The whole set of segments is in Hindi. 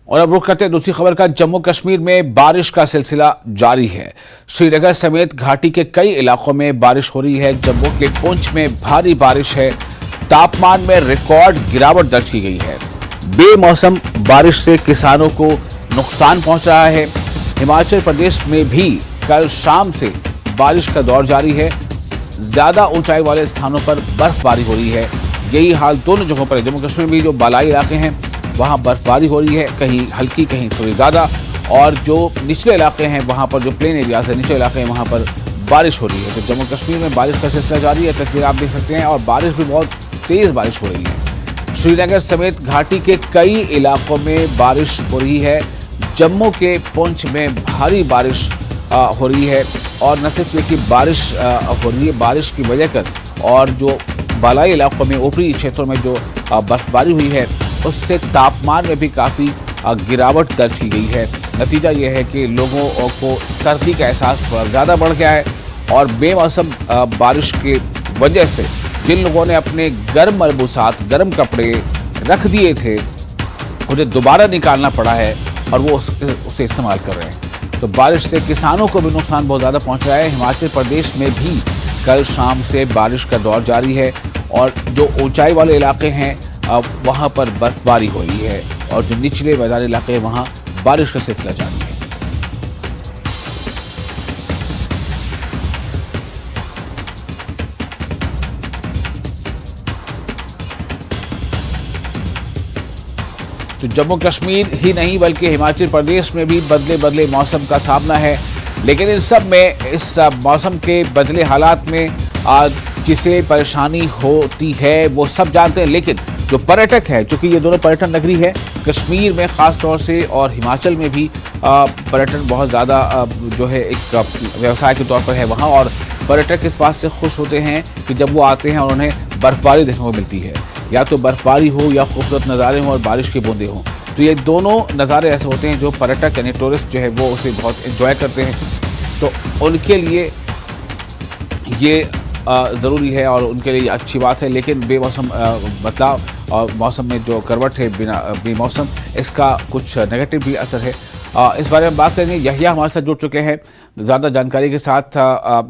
और अब रुख करते हैं दूसरी खबर का। जम्मू कश्मीर में बारिश का सिलसिला जारी है। श्रीनगर समेत घाटी के कई इलाकों में बारिश हो रही है। जम्मू के पुंछ में भारी बारिश है। तापमान में रिकॉर्ड गिरावट दर्ज की गई है। बेमौसम बारिश से किसानों को नुकसान पहुंच रहा है। हिमाचल प्रदेश में भी कल शाम से बारिश का दौर जारी है। ज्यादा ऊंचाई वाले स्थानों पर बर्फबारी हो रही है। यही हाल दोनों जगहों पर है। जम्मू कश्मीर में जो बालाई इलाके हैं वहां बर्फबारी हो रही है, कहीं हल्की कहीं थोड़ी ज्यादा, और जो निचले इलाके हैं वहां पर, जो प्लेन एरियाज है, निचले इलाके हैं, वहां पर बारिश हो रही है। तो जम्मू कश्मीर में बारिश का सिलसिला जारी है। तस्वीर आप देख सकते हैं, और बारिश भी बहुत तेज बारिश हो रही है। श्रीनगर समेत घाटी के कई इलाकों में बारिश हो रही है। जम्मू के पुंछ में भारी बारिश हो रही है। और न सिर्फ ये कि बारिश हो रही है, बारिश की वजह कर और जो बालाई इलाकों में, ऊपरी क्षेत्रों में जो बर्फबारी हुई है, उससे तापमान में भी काफ़ी गिरावट दर्ज की गई है। नतीजा ये है कि लोगों को सर्दी का एहसास थोड़ा ज़्यादा बढ़ गया है। और बेमौसम बारिश के वजह से जिन लोगों ने अपने गर्म मलबूसात, गर्म कपड़े रख दिए थे, उन्हें दोबारा निकालना पड़ा है और वो उसे इस्तेमाल कर रहे हैं। तो बारिश से किसानों को भी नुकसान बहुत ज़्यादा पहुँच रहा है। हिमाचल प्रदेश में भी कल शाम से बारिश का दौर जारी है। और जो ऊंचाई वाले इलाके हैं वहाँ पर बर्फबारी हो रही है, और जो निचले मैदानी इलाके हैं वहाँ बारिश का सिलसिला जारी है। तो जम्मू कश्मीर ही नहीं बल्कि हिमाचल प्रदेश में भी बदले बदले मौसम का सामना है। लेकिन इन सब में, इस मौसम के बदले हालात में जिसे परेशानी होती है वो सब जानते हैं। लेकिन जो पर्यटक है, चूंकि ये दोनों पर्यटन नगरी है, कश्मीर में ख़ास तौर से और हिमाचल में भी पर्यटन बहुत ज़्यादा जो है एक व्यवसाय के तौर पर है वहाँ। और पर्यटक इस बात से खुश होते हैं कि जब वो आते हैं और उन्हें बर्फबारी देखने को मिलती है, या तो बर्फबारी हो या खूबसूरत नज़ारे हों और बारिश की बूंदें हों। तो ये दोनों नज़ारे ऐसे होते हैं जो पर्यटक यानी टूरिस्ट जो है वो उसे बहुत एंजॉय करते हैं। तो उनके लिए ये ज़रूरी है और उनके लिए अच्छी बात है। लेकिन बेमौसम बदलाव और मौसम में जो करवट है बिना बेमौसम, इसका कुछ नेगेटिव भी असर है। इस बारे में बात करेंगे। यहिया हमारे साथ जुड़ चुके हैं ज़्यादा जानकारी के साथ।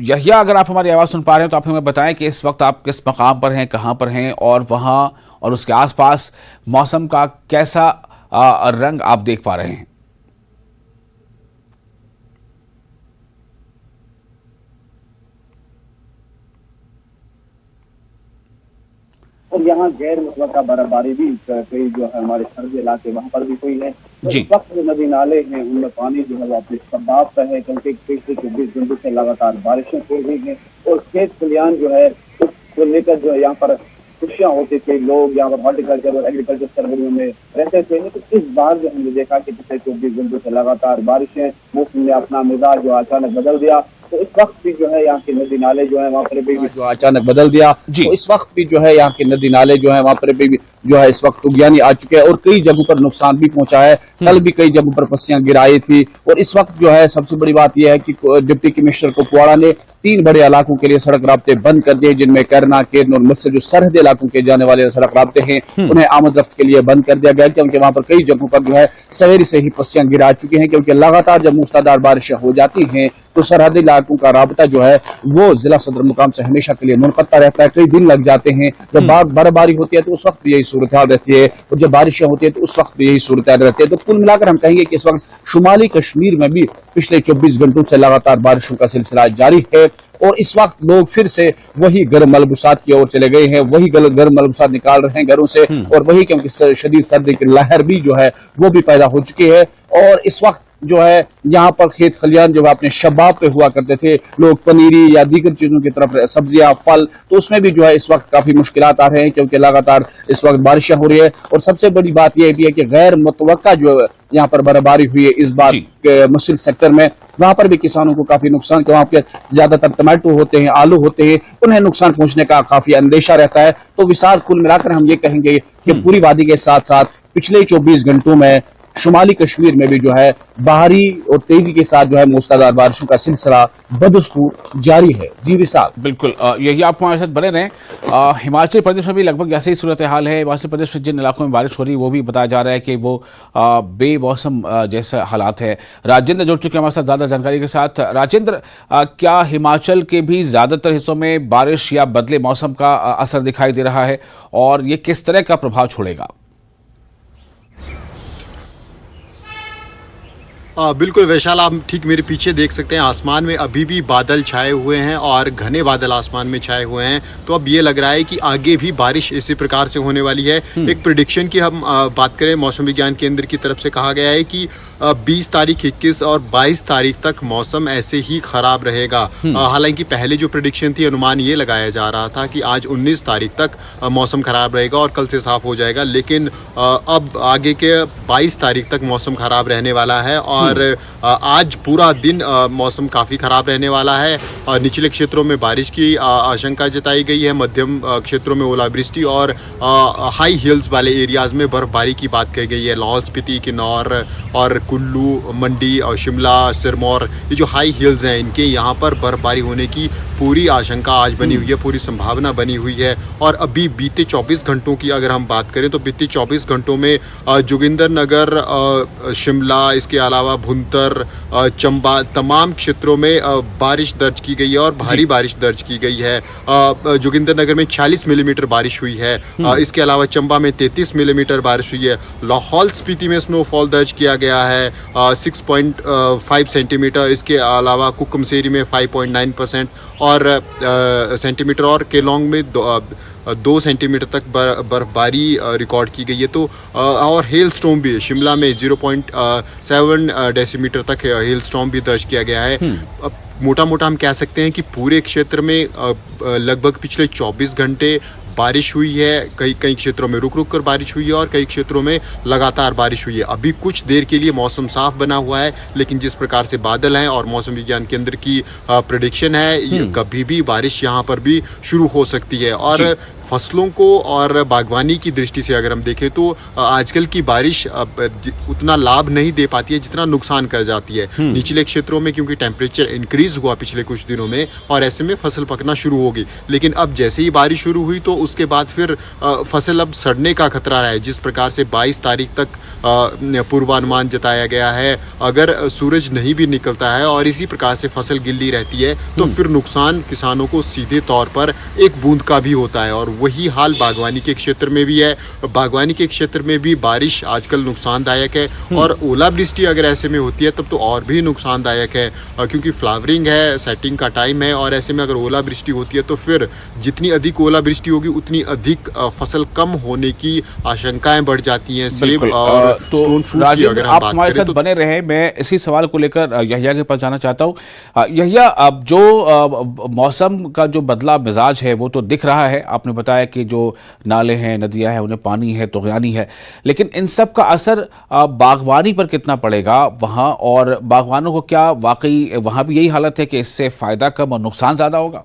यहिया, अगर आप हमारी आवाज़ सुन पा रहे हैं तो आप हमें बताएं कि इस वक्त आप किस मकाम पर हैं, कहाँ पर हैं, और वहाँ और उसके आसपास मौसम का कैसा रंग आप देख पा रहे हैं। और यहाँ गैर मुतवक्का बर्फबारी भी कई जो है हमारे सर्दी इलाके वहाँ पर भी हुई है। तो इस वक्त जो नदी नाले हैं उनमें पानी जो है वो अपने शबाब पर है, क्योंकि 23 दिन से लगातार बारिशें हो रही हैं। और खेत खलियान जो है उसको लेकर जो है यहाँ पर खुशियाँ होती थी। लोग यहाँ पर हॉर्टिकल्चर और एग्रीकल्चर सर्वेरियों में रहते थे। लेकिन इस बार जो हमने देखा कि पिछले 24 दिन से लगातार बारिशें, मौसम ने अपना मिजाज जो अचानक बदल दिया। तो इस वक्त भी जो है यहाँ के नदी नाले जो है वहाँ पर भी जो अचानक बदल दिया। तो इस वक्त भी जो है यहाँ के नदी नाले जो है वहाँ पर भी जो है इस वक्त तुगयानी आ चुके हैं और कई जगहों पर नुकसान भी पहुंचा है। कल भी कई जगहों पर पस्सियां गिराई थी। और इस वक्त जो है सबसे बड़ी बात यह है कि डिप्टी कमिश्नर कुपवाड़ा ने 3 बड़े इलाकों के लिए सड़क राब्ते बंद कर दिए, जिनमें कैरना, केरन और मुझसे जो सरहदी इलाकों के जाने वाले सड़क राब्ते हैं उन्हें आमद रफ्त के लिए बंद कर दिया गया, क्योंकि वहां पर कई जगहों पर जो है सवेरे से ही पस्सियां गिरा चुकी हैं। क्योंकि लगातार जब मूसलाधार बारिशें हो जाती हैं तो सरहदी इलाकों का राब्ता जो है वो जिला सदर मुकाम से हमेशा के लिए मुनक़ता रहता है। कई दिन लग जाते हैं। जब बर्फबारी होती है तो उस वक्त यही सूरत हाल रहती है, और जब बारिशें होती है तो उस वक्त यही सूरत हाल रहती है। तो कुल मिलाकर हम कहेंगे कि इस वक्त शुमाली कश्मीर में भी पिछले 24 घंटों से लगातार बारिशों का सिलसिला जारी है। और इस वक्त लोग फिर से वही गर्म मलबूसात की ओर चले गए हैं, वही गर्म मलबूसात निकाल रहे हैं घरों से, और वही क्योंकि शदीद सर्दी की लहर भी जो है वो भी पैदा हो चुकी है। और इस वक्त जो है यहाँ पर खेत खलियान जो अपने शबाब पे हुआ करते थे, लोग पनीरी या दीगर चीजों की तरफ, सब्जियां, फल, तो उसमें भी जो है इस वक्त काफी मुश्किलात आ रहे हैं, क्योंकि लगातार इस वक्त बारिशें हो रही है। और सबसे बड़ी बात यह भी है कि गैर मुतवक्का जो यहाँ पर बर्फबारी हुई है इस बार मुश्किल सेक्टर में, वहां पर भी किसानों को काफी नुकसान, वहां पे ज्यादातर टमाटो होते हैं, आलू होते हैं, उन्हें नुकसान पहुंचने का काफी अंदेशा रहता है। तो विशाल कुल मिलाकर हम ये कहेंगे कि पूरी वादी के साथ साथ पिछले 24 घंटों में शुमाली कश्मीर में भी जो है भारी और तेजी के साथ जो है मूसलाधार बारिशों का सिलसिला बदस्तूर जारी है। जी विशाल। बिल्कुल, यही आपको हमारे साथ बने रहें। हिमाचल प्रदेश में भी लगभग ऐसे ही सूरत हाल है। हिमाचल प्रदेश में जिन इलाकों में बारिश हो रही है वो भी बताया जा रहा है कि वो बेमौसम जैसे हालात है। राजेंद्र जुड़ चुके हैं हमारे साथ ज़्यादा जानकारी के साथ। राजेंद्र, क्या हिमाचल के भी ज़्यादातर हिस्सों में बारिश या बदले मौसम का असर दिखाई दे रहा है और ये किस तरह का प्रभाव छोड़ेगा? बिल्कुल वैशाल, आप ठीक मेरे पीछे देख सकते हैं आसमान में अभी भी बादल छाए हुए हैं और घने बादल आसमान में छाए हुए हैं। तो अब ये लग रहा है कि आगे भी बारिश इसी प्रकार से होने वाली है। एक प्रेडिक्शन की हम बात करें, मौसम विज्ञान केंद्र की तरफ से कहा गया है कि 20 तारीख, 21 और 22 तारीख तक मौसम ऐसे ही खराब रहेगा। हालांकि पहले जो प्रेडिक्शन थी, अनुमान ये लगाया जा रहा था कि आज 19 तारीख तक मौसम खराब रहेगा और कल से साफ हो जाएगा, लेकिन अब आगे के 22 तारीख तक मौसम खराब रहने वाला है और आज पूरा दिन मौसम काफ़ी खराब रहने वाला है। निचले क्षेत्रों में बारिश की आशंका जताई गई है, मध्यम क्षेत्रों में ओलावृष्टि और हाई हिल्स वाले एरियाज़ में बर्फबारी की बात कही गई है। लाहौल स्पीति, किन्नौर और कुल्लू, मंडी और शिमला, सिरमौर, ये जो हाई हिल्स हैं इनके यहाँ पर बर्फबारी होने की पूरी आशंका आज बनी हुई है, पूरी संभावना बनी हुई है। और अभी बीते 24 घंटों की अगर हम बात करें तो बीते 24 घंटों में जोगिंदरनगर, शिमला, इसके अलावा भुंतर, चंबा, तमाम क्षेत्रों में बारिश दर्ज की गई है और भारी बारिश दर्ज की गई है। जोगिंदरनगर में 46 मिलीमीटर बारिश हुई है। इसके अलावा चंबा में 33 मिलीमीटर बारिश हुई है। लाहौल स्पीति में स्नोफॉल दर्ज किया गया है 6.5 सेंटीमीटर। इसके अलावा कुकुमसेरी में 5.9% और सेंटीमीटर और केलोंग में 2 सेंटीमीटर तक बर्फबारी रिकॉर्ड की गई है। तो और हेल स्टॉर्म भी है, शिमला में 0.7 डेसीमीटर तक हेल स्टॉर्म भी दर्ज किया गया है। मोटा मोटा हम कह सकते हैं कि पूरे क्षेत्र में लगभग पिछले 24 घंटे बारिश हुई है। कई क्षेत्रों में रुक रुक कर बारिश हुई है और कई क्षेत्रों में लगातार बारिश हुई है। अभी कुछ देर के लिए मौसम साफ बना हुआ है, लेकिन जिस प्रकार से बादल हैं और मौसम विज्ञान केंद्र की प्रेडिक्शन है, कभी भी बारिश यहाँ पर भी शुरू हो सकती है। और फसलों को और बागवानी की दृष्टि से अगर हम देखें तो आजकल की बारिश उतना लाभ नहीं दे पाती है जितना नुकसान कर जाती है। निचले क्षेत्रों में क्योंकि टेम्परेचर इंक्रीज हुआ पिछले कुछ दिनों में और ऐसे में फसल पकना शुरू होगी, लेकिन अब जैसे ही बारिश शुरू हुई तो उसके बाद फिर फसल अब सड़ने का खतरा है। जिस प्रकार से 22 तारीख तक पूर्वानुमान जताया गया है, अगर सूरज नहीं भी निकलता है और इसी प्रकार से फसल गिल्ली रहती है तो फिर नुकसान किसानों को सीधे तौर पर एक बूंद का भी होता है। और वही हाल बागवानी के क्षेत्र में भी है। बागवानी के क्षेत्र में भी बारिश आजकल नुकसानदायक है और ओलावृष्टि अगर ऐसे में होती है तब तो और भी नुकसानदायक है, क्योंकि फ्लावरिंग है, सेटिंग का टाइम है और ऐसे में अगर ओलावृष्टि होती है तो फिर जितनी अधिक ओलावृष्टि होगी उतनी अधिक फसल कम होने की आशंकाएं बढ़ जाती हैं। सेब और स्टोन फ्रूट की अगर हम बात हमारे करें साथ बने रहे। मैं इसी सवाल को लेकर यहिया के पास जाना चाहता हूँ। यहिया, अब जो मौसम का जो बदला मिजाज है वो तो दिख रहा है। आपने बताया कि जो नाले हैं, नदियां हैं, उन्हें पानी है, तुग़यानी है, लेकिन इन सब का असर बागवानी पर कितना पड़ेगा वहां, और बागवानों को क्या वाकई वहां भी यही हालत है कि इससे फायदा कम और नुकसान ज्यादा होगा?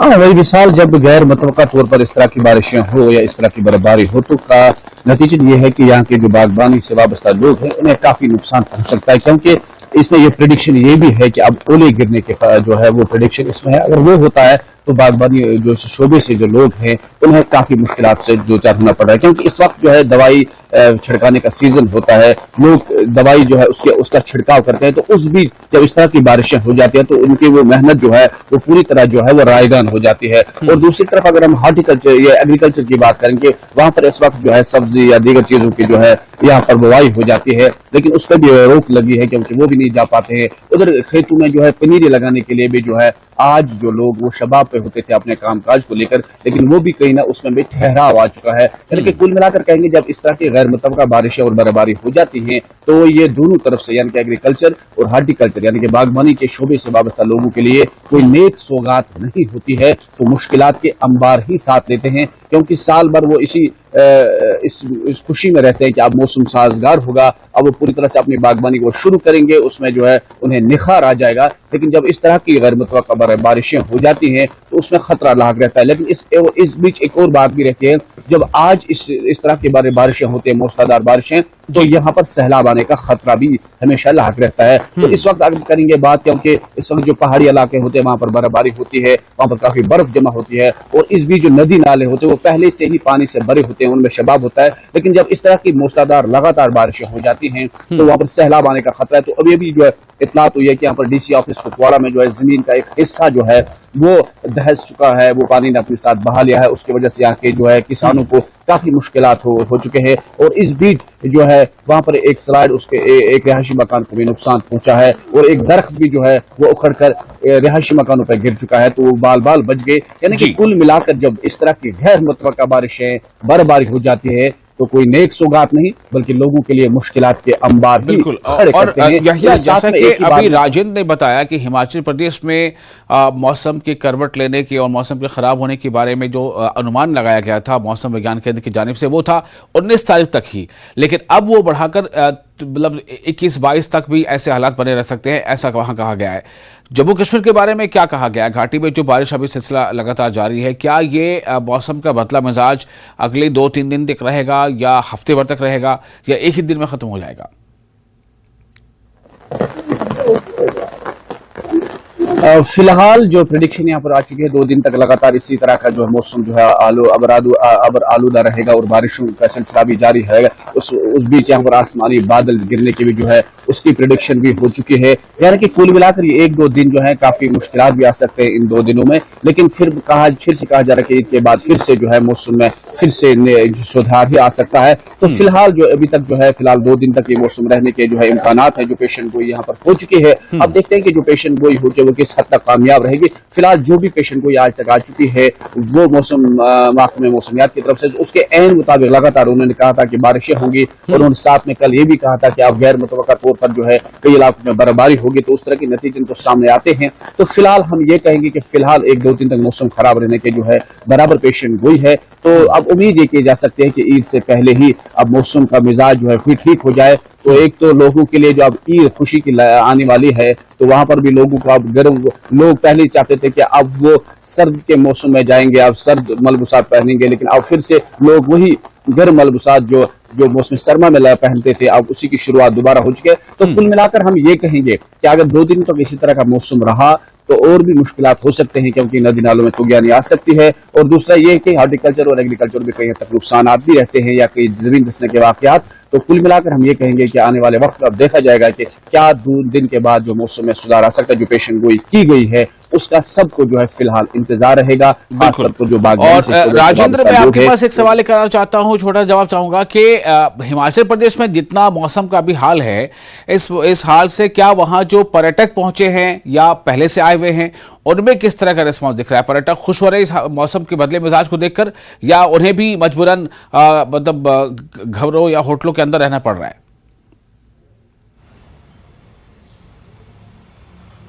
हाँ, वही विशाल, जब गैर मुतवक्का तौर पर इस तरह की बारिशें हो या इस तरह की बर्फबारी हो तो का नतीजा ये है कि यहाँ के जो बागबानी से वाबस्ता लोग हैं उन्हें काफी नुकसान पहुंच सकता है, क्योंकि इसमें ये प्रेडिक्शन ये भी है कि अब ओले गिरने के जो है वो प्रेडिक्शन इसमें है। अगर वो होता है तो बागबानी जो शोबे से जो लोग हैं उन्हें काफी मुश्किलात से दो चार होना पड़ रहा है, क्योंकि इस वक्त जो है दवाई छिड़काने का सीजन होता है, लोग दवाई जो है उसका छिड़काव करते हैं। तो उस बीच जब इस तरह की बारिशें हो जाती है तो उनकी वो मेहनत जो है वो पूरी तरह जो है वो रायगान हो जाती है। और दूसरी तरफ अगर हम हार्टिकल्चर या एग्रीकल्चर की बात करेंगे, वहां पर इस वक्त जो है सब्जी या दीगर चीजों की जो है यहाँ पर बुवाई हो जाती है, लेकिन उस पर भी रोक लगी है क्योंकि वो भी नहीं जा पाते हैं। उधर खेतों में जो है पनीरी लगाने के लिए भी जो है आज जो लोग वो शबाब पे होते थे अपने कामकाज को लेकर, लेकिन वो भी कहीं ना उसमें भी ठहराव आ चुका है। यानी कि कुल मिलाकर कहेंगे जब इस तरह की गैर मुतवक्का बारिशें और बर्फबारी हो जाती हैं तो ये दोनों तरफ से यानी कि एग्रीकल्चर और हार्टिकल्चर यानी कि बागबानी के शोबे से वाबस्ता लोगों के लिए कोई नेक सौगात नहीं होती है। तो मुश्किलात के अंबार ही साथ लेते हैं, क्योंकि साल भर वो इस खुशी में रहते हैं कि अब मौसम साजगार होगा, अब वो पूरी तरह से अपनी बागबानी को शुरू करेंगे, उसमें जो है उन्हें निखार आ जाएगा। लेकिन जब इस तरह की गैर मुतवक्का बारिशें हो जाती हैं तो उसमें खतरा लाक रहता है। लेकिन इस बीच एक और बात भी रहती है जब आज इस तरह की बारिशें होती है, मूसलाधार बारिशें, तो यहाँ पर सैलाब आने का खतरा भी हमेशा लाक रहता है। तो इस वक्त अगर करेंगे बात, क्योंकि इस वक्त जो पहाड़ी इलाके होते हैं वहां पर बर्फबारी होती है, वहां पर काफी बर्फ जमा होती है, और इस बीच जो नदी नाले होते हैं वो पहले से ही पानी से भरे होते हैं, उनमें शबाब होता है। लेकिन जब इस तरह की मूसलाधार लगातार बारिशें हो जाती हैं तो वहां पर सैलाब आने का खतरा है। तो अभी अभी जो है इतलात हुई है कि यहाँ पर डीसी ऑफिस कुपवाड़ा में जो है जमीन का एक हिस्सा जो है वो दहस चुका है, वो पानी ने अपने साथ बहा लिया है। उसकी वजह से यहाँ के जो है किसानों को काफी मुश्किलात हो चुके हैं। और इस बीच जो है वहां पर एक स्लाइड, उसके एक रिहायशी मकान को भी नुकसान पहुंचा है, और एक दरख्त भी जो है वो उखड़ कर रिहायशी मकानों पर गिर चुका है, तो वो बाल बाल बच गए। यानी कि कुल मिलाकर जब इस तरह की गैर मुतवक्का बारिशें बर्फबारी हो जाती है तो कोई नेक सौगात नहीं, बल्कि लोगों के लिए मुश्किलात के अंबार भी बिल्कुल। खड़े करते हैं। यही जैसा कि अभी राजेंद्र ने बताया कि हिमाचल प्रदेश में मौसम की करवट लेने की और मौसम के खराब होने के बारे में जो अनुमान लगाया गया था मौसम विज्ञान केंद्र की जानिब से, वो था 19 तारीख तक ही, लेकिन अब वो बढ़ाकर मतलब 21-22 तक भी ऐसे हालात बने रह सकते हैं, ऐसा वहां कहा गया है। जम्मू कश्मीर के बारे में क्या कहा गया है? घाटी में जो बारिश अभी सिलसिला लगातार जारी है, क्या ये मौसम का बदला मिजाज अगले 2-3 दिन तक रहेगा, या हफ्ते भर तक रहेगा, या एक ही दिन में खत्म हो जाएगा? फिलहाल जो प्रेडिक्शन यहाँ पर आ चुकी है, 2 दिन तक लगातार इसी तरह का जो है मौसम जो है अबर आलूदा रहेगा और बारिशों का सिलसिला भी जारी रहेगा। उस बीच यहाँ पर आसमानी बादल गिरने की भी जो है उसकी प्रेडिक्शन भी हो चुकी है। यानी कि कुल मिलाकर ये 1-2 दिन जो है काफी मुश्किलात भी आ सकते हैं इन 2 दिनों में, लेकिन फिर से कहा जा रहा है कि इसके बाद फिर से जो है मौसम में फिर से सुधार भी आ सकता है। तो फिलहाल जो अभी तक जो है फिलहाल 2 दिन तक ये मौसम रहने के जो है इम्कानात है, जो पेशन गोई यहाँ पर हो चुकी है। अब देखते हैं कि जो पेशन गोई हो वो किस हद तक कामयाब रहेगी। फिलहाल जो भी पेशन गोई आज तक आ चुकी है वो मौसम महकमे मौसमियात की तरफ से उसके ऐन मुताबिक लगातार उन्होंने कहा था कि बारिशें होंगी, और उन्होंने साथ में कल ये भी कहा था कि अब गैर मुतवक्का तौर पर जो है कई इलाकों में बर्फबारी होगी। तो उस तरह के नतीजे तो सामने आते हैं। तो फिलहाल हम ये कहेंगे कि फिलहाल 1-2 दिन तक मौसम खराब रहने के जो है बराबर पेशन गोई है। तो अब उम्मीद ये की जा सकती है कि ईद से पहले ही अब मौसम का मिजाज जो है फिर ठीक हो जाए। तो एक तो लोगों के लिए जो अब ईद खुशी की आने वाली है, तो वहां पर भी लोगों को अब गर्म, लोग पहले चाहते थे कि अब वो सर्द के मौसम में जाएंगे, अब सर्द मलबूसात पहनेंगे, लेकिन अब फिर से लोग वही गर्म मलबूसात जो मौसम सरमा में पहनते थे, अब उसी की शुरुआत दोबारा हो चुकी है। तो कुल मिलाकर हम ये कहेंगे कि अगर 2 दिन तक इसी तरह का मौसम रहा तो और भी मुश्किलात हो सकते हैं, क्योंकि नदी नालों में तुगियानी आ सकती है। और दूसरा ये कि हॉर्टिकल्चर और एग्रीकल्चर में कहीं तक नुकसानात भी रहते हैं, या कई जमीन धंसने के वाकयात। तो कुल मिलाकर हम ये कहेंगे कि आने वाले वक्त अब देखा जाएगा कि क्या 2 दिन के बाद जो मौसम में सुधार आ सकता है, जो पेशन गोई की गई है उसका सबको जो है फिलहाल इंतजार रहेगा। जो और राजेंद्र, मैं आपके पास एक सवाल करना चाहता हूं, छोटा जवाब चाहूंगा कि हिमाचल प्रदेश में जितना मौसम का भी हाल है, इस हाल से क्या वहां जो पर्यटक पहुंचे हैं या पहले से आए हुए हैं, उनमें किस तरह का रिस्पॉन्स दिख रहा है? पर्यटक खुश हो रहे हैं इस मौसम के बदले मिजाज को देखकर, या उन्हें भी मजबूरन मतलब घरों या होटलों के अंदर रहना पड़ रहा है?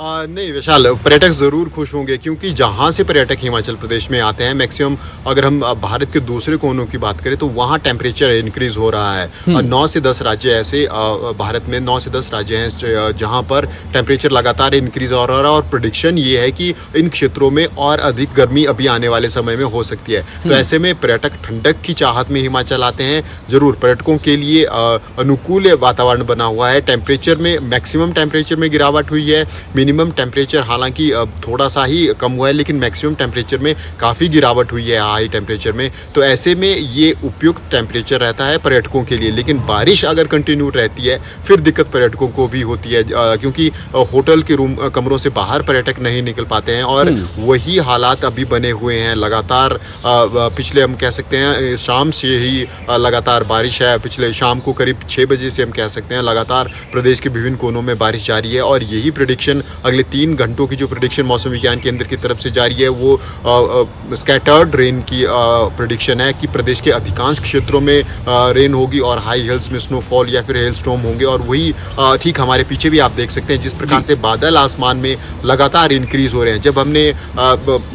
नहीं विशाल, पर्यटक ज़रूर खुश होंगे, क्योंकि जहाँ से पर्यटक हिमाचल प्रदेश में आते हैं मैक्सिमम, अगर हम भारत के दूसरे कोनों की बात करें तो वहाँ टेम्परेचर इंक्रीज हो रहा है। 9 से 10 राज्य ऐसे भारत में 9 से 10 राज्य हैं जहाँ पर टेम्परेचर लगातार इंक्रीज हो रहा है, और प्रेडिक्शन ये है कि इन क्षेत्रों में और अधिक गर्मी अभी आने वाले समय में हो सकती है। तो ऐसे में पर्यटक ठंडक की चाहत में हिमाचल आते हैं। ज़रूर पर्यटकों के लिए अनुकूल वातावरण बना हुआ है। टेम्परेचर में मैक्सिमम टेम्परेचर में गिरावट हुई है। मिनिमम टेम्परेचर हालांकि थोड़ा सा ही कम हुआ है, लेकिन मैक्सिमम टेम्परेचर में काफ़ी गिरावट हुई है हाई टेम्परेचर में। तो ऐसे में ये उपयुक्त टेम्परेचर रहता है पर्यटकों के लिए। लेकिन बारिश अगर कंटिन्यू रहती है फिर दिक्कत पर्यटकों को भी होती है, क्योंकि होटल के कमरों से बाहर पर्यटक नहीं निकल पाते हैं, और वही हालात अभी बने हुए हैं। लगातार पिछले हम कह सकते हैं शाम से ही लगातार बारिश है। पिछले शाम को करीब 6 बजे से हम कह सकते हैं लगातार प्रदेश के विभिन्न कोनों में बारिश जारी है। और यही प्रेडिक्शन अगले 3 घंटों की जो प्रेडिक्शन मौसम विज्ञान केंद्र की तरफ से जारी है वो स्कैटर्ड रेन की प्रेडिक्शन है कि प्रदेश के अधिकांश क्षेत्रों में रेन होगी और हाई हिल्स में स्नोफॉल या फिर हेल स्टॉर्म होंगे। और वही ठीक हमारे पीछे भी आप देख सकते हैं जिस प्रकार से बादल आसमान में लगातार इंक्रीज हो रहे हैं। जब हमने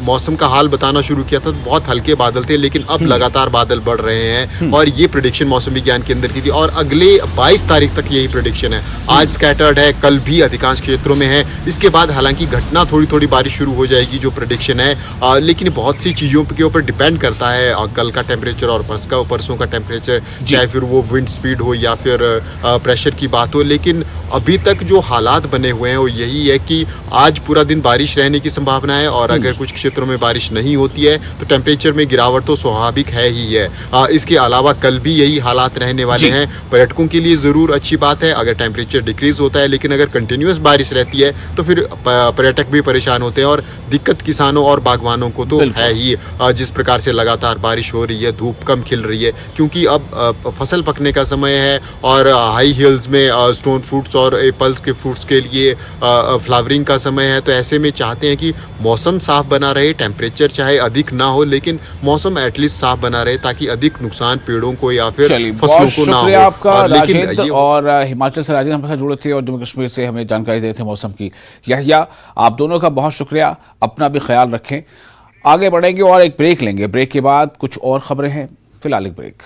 मौसम का हाल बताना शुरू किया था तो बहुत हल्के बादल थे, लेकिन अब लगातार बादल बढ़ रहे हैं। और ये प्रेडिक्शन मौसम विज्ञान केंद्र की थी, और अगले 22 तारीख तक यही प्रेडिक्शन है। आज स्कैटर्ड है, कल भी अधिकांश क्षेत्रों में है। इसके बाद हालांकि घटना थोड़ी थोड़ी बारिश शुरू हो जाएगी जो प्रेडिक्शन है, लेकिन बहुत सी चीज़ों के ऊपर डिपेंड करता है, कल का टेम्परेचर और परसों का टेम्परेचर, चाहे फिर वो विंड स्पीड हो या फिर प्रेशर की बात हो। लेकिन अभी तक जो हालात बने हुए हैं वो यही है कि आज पूरा दिन बारिश रहने की संभावना है, और अगर कुछ क्षेत्रों में बारिश नहीं होती है तो टेम्परेचर में गिरावट तो स्वाभाविक है ही है। इसके अलावा कल भी यही हालात रहने वाले हैं। पर्यटकों के लिए ज़रूर अच्छी बात है अगर टेम्परेचर डिक्रीज होता है, लेकिन अगर कंटिन्यूस बारिश रहती है तो फिर पर्यटक भी परेशान होते हैं, और दिक्कत किसानों और बागवानों को तो है ही। जिस प्रकार से लगातार बारिश हो रही है, धूप कम खिल रही है, क्योंकि अब फसल पकने का समय है, और हाई हिल्स में स्टोन फ्रूट्स और एप्पल्स के फ्रूट्स के लिए फ्लावरिंग का समय है। तो ऐसे में चाहते हैं कि मौसम साफ बना रहे, टेम्परेचर चाहे अधिक ना हो लेकिन मौसम एटलीस्ट साफ बना रहे, ताकि अधिक नुकसान पेड़ों को या फिर फसलों को ना हो। आपका राजेंद्र, और हिमाचल से राजेंद्र हमारे साथ जुड़े थे और जम्मू कश्मीर से हमें जानकारी दे रहे थे मौसम की। यहिया, आप दोनों का बहुत शुक्रिया, अपना भी ख्याल रखें। आगे बढ़ेंगे और एक ब्रेक लेंगे, ब्रेक के बाद कुछ और खबरें हैं, फिलहाल एक ब्रेक।